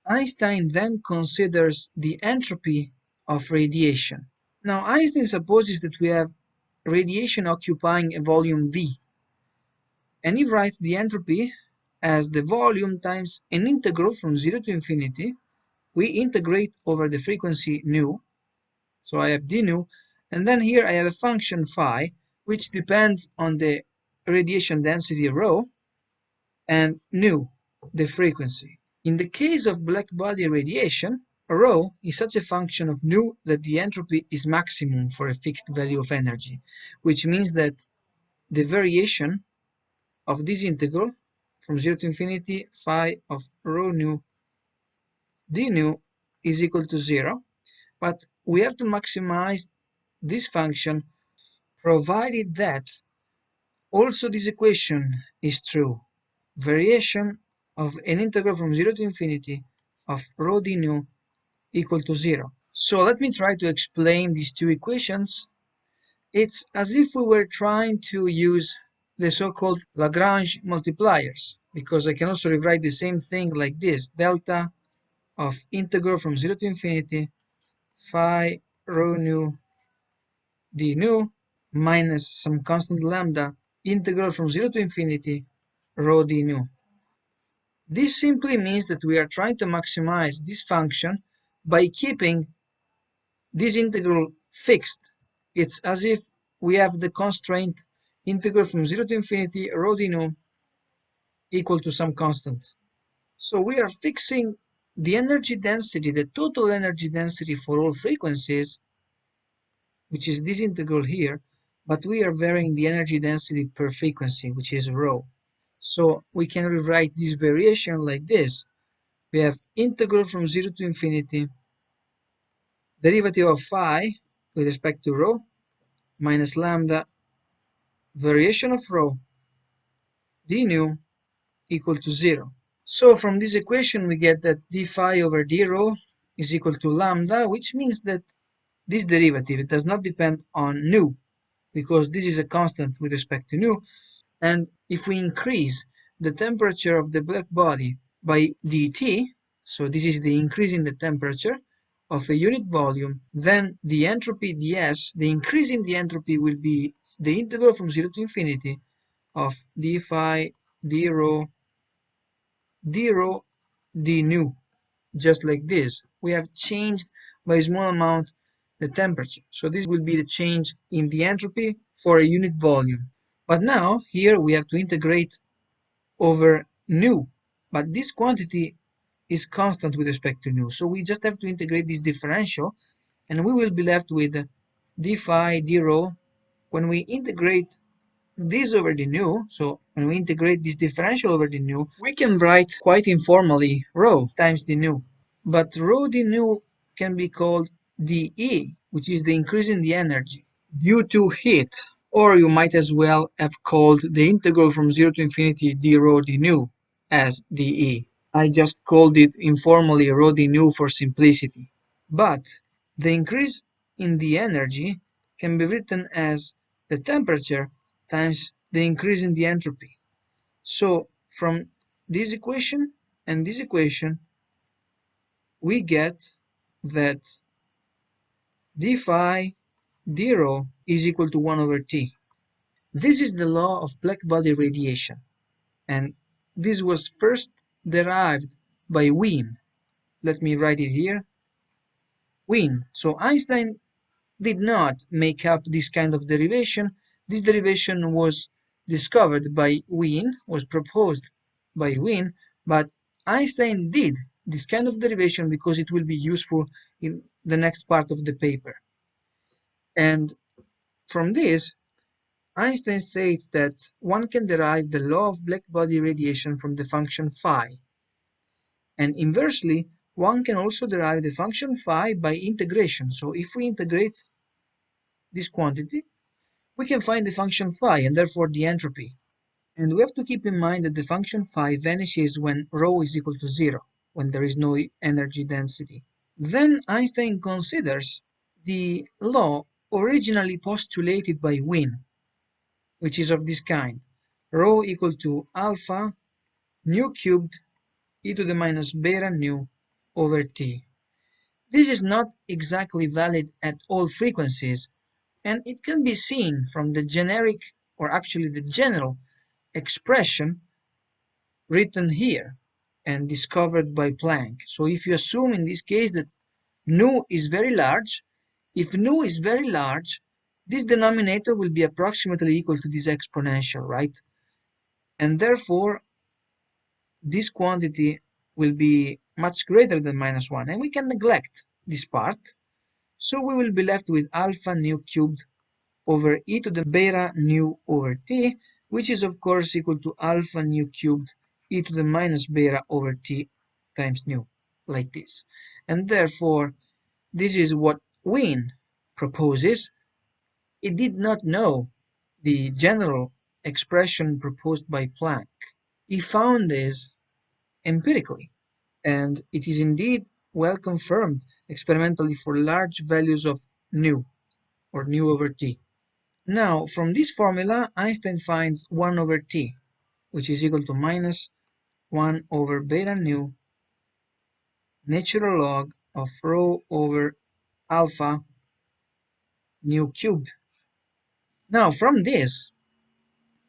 Einstein then considers the entropy of radiation. Now Einstein supposes that we have radiation occupying a volume V, and he writes the entropy as the volume times an integral from 0 to infinity. We integrate over the frequency nu, so I have d nu, and then here I have a function phi, which depends on the radiation density rho, and nu, the frequency. In the case of black body radiation, rho is such a function of nu that the entropy is maximum for a fixed value of energy, which means that the variation of this integral from 0 to infinity phi of rho nu d nu is equal to 0, but we have to maximize this function provided that also this equation is true. Variation of an integral from 0 to infinity of rho d nu equal to 0. So let me try to explain these two equations. It's as if we were trying to use the so-called Lagrange multipliers, because I can also rewrite the same thing like this: delta of integral from 0 to infinity phi rho nu d nu minus some constant lambda integral from 0 to infinity rho d nu. This simply means that we are trying to maximize this function by keeping this integral fixed. It's as if we have the constraint integral from 0 to infinity rho d nu equal to some constant. So we are fixing the energy density, the total energy density for all frequencies, which is this integral here, but we are varying the energy density per frequency, which is rho. So we can rewrite this variation like this. We have integral from 0 to infinity, derivative of phi with respect to rho, minus lambda, variation of rho, d nu equal to 0. So from this equation we get that d phi over d rho is equal to lambda, which means that this derivative, it does not depend on nu, because this is a constant with respect to nu, and if we increase the temperature of the black body by dt, so this is the increase in the temperature of a unit volume, then the entropy ds, the increase in the entropy, will be the integral from 0 to infinity of d phi d rho d nu, just like this. We have changed by a small amount the temperature, so this will be the change in the entropy for a unit volume. But now here we have to integrate over nu, but this quantity is constant with respect to nu, so we just have to integrate this differential, and we will be left with d phi d rho. When we integrate this over the nu, so when we integrate this differential over the nu, we can write quite informally rho times the nu, but rho d nu can be called dE, which is the increase in the energy due to heat, or you might as well have called the integral from 0 to infinity d rho d nu as dE. I just called it informally rho d nu for simplicity. But the increase in the energy can be written as the temperature times the increase in the entropy. So from this equation and this equation, we get that d phi d rho is equal to 1 over t. This is the law of black body radiation, and this was first derived by Wien. Let me write it here. Wien. So Einstein did not make up this kind of derivation. This derivation was discovered by Wien, was proposed by Wien, but Einstein did this kind of derivation because it will be useful in the next part of the paper. And from this, Einstein states that one can derive the law of black body radiation from the function phi. And inversely, one can also derive the function phi by integration. So if we integrate this quantity, we can find the function phi and therefore the entropy. And we have to keep in mind that the function phi vanishes when rho is equal to 0, when there is no energy density. Then Einstein considers the law originally postulated by Wien, which is of this kind: rho equal to alpha nu cubed e to the minus beta nu over T. This is not exactly valid at all frequencies, and it can be seen from the generic, or actually the general, expression written here and discovered by Planck. So if you assume in this case that nu is very large, if nu is very large, this denominator will be approximately equal to this exponential, right? And therefore, this quantity will be much greater than -1, and we can neglect this part. So we will be left with alpha nu cubed over e to the beta nu over t, which is of course equal to alpha nu cubed e to the minus beta over t times nu, like this. And therefore, this is what Wien proposes. He did not know the general expression proposed by Planck. He found this empirically, and it is indeed well confirmed experimentally for large values of nu, or nu over t. Now, from this formula, Einstein finds 1 over t, which is equal to minus 1 over beta nu natural log of rho over alpha nu cubed. Now, from this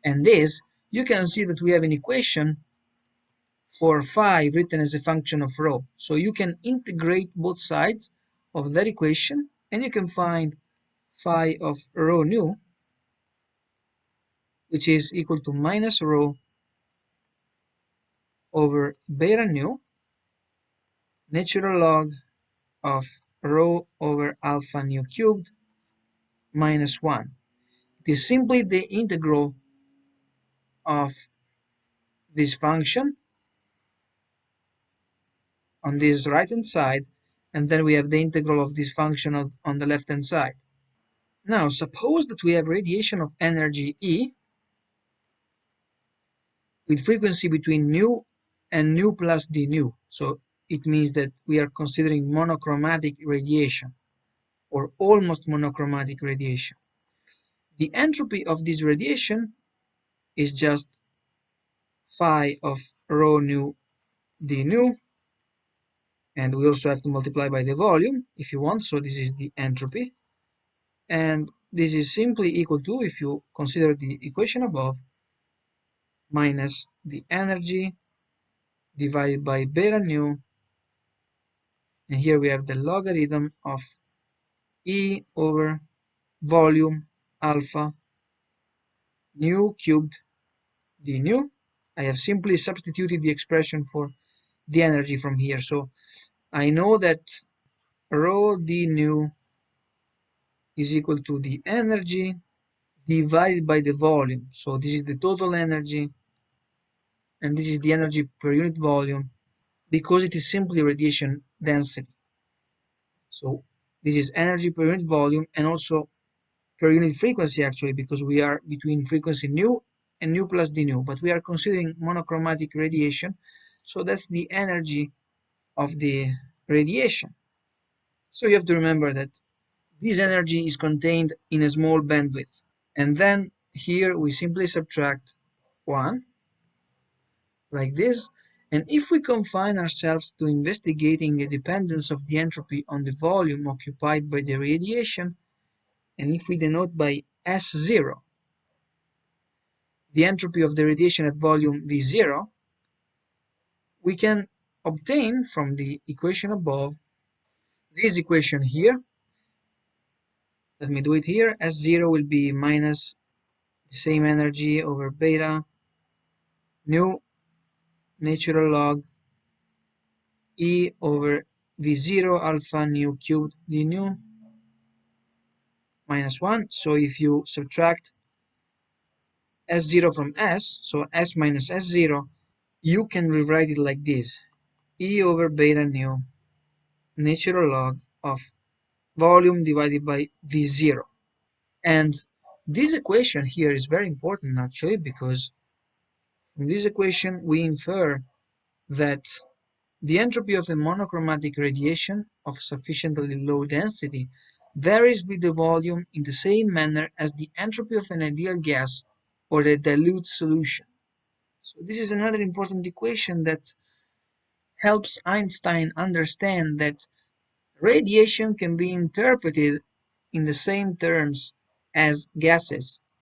and this, you can see that we have an equation for phi written as a function of rho. So you can integrate both sides of that equation, and you can find phi of rho nu, which is equal to minus rho over beta nu natural log of rho over alpha nu cubed minus 1. It is simply the integral of this function on this right hand side, and then we have the integral of this function on the left hand side. Now suppose that we have radiation of energy E with frequency between nu and nu plus d nu. So it means that we are considering monochromatic radiation, or almost monochromatic radiation. The entropy of this radiation is just phi of rho nu d nu, and we also have to multiply by the volume if you want, so this is the entropy, and this is simply equal to, if you consider the equation above, minus the energy divided by beta nu, and here we have the logarithm of E over volume alpha nu cubed d nu. I have simply substituted the expression for the energy from here, so I know that rho d nu is equal to the energy divided by the volume. So this is the total energy, and this is the energy per unit volume, because it is simply radiation density. So this is energy per unit volume, and also per unit frequency, actually, because we are between frequency nu and nu plus d nu, but we are considering monochromatic radiation, so that's the energy of the radiation. So you have to remember that this energy is contained in a small bandwidth, and then here we simply subtract 1, like this, and if we confine ourselves to investigating the dependence of the entropy on the volume occupied by the radiation, and if we denote by S0 the entropy of the radiation at volume V0, we can obtain from the equation above this equation here. Let me do it here. S0 will be minus the same energy over beta nu natural log E over V0 alpha nu cubed d nu minus 1. So if you subtract S0 from S, so S minus S0, you can rewrite it like this: E over beta nu natural log of volume divided by V0. And this equation here is very important, actually, because from this equation we infer that the entropy of a monochromatic radiation of sufficiently low density varies with the volume in the same manner as the entropy of an ideal gas or a dilute solution. So this is another important equation that helps Einstein understand that radiation can be interpreted in the same terms as gases.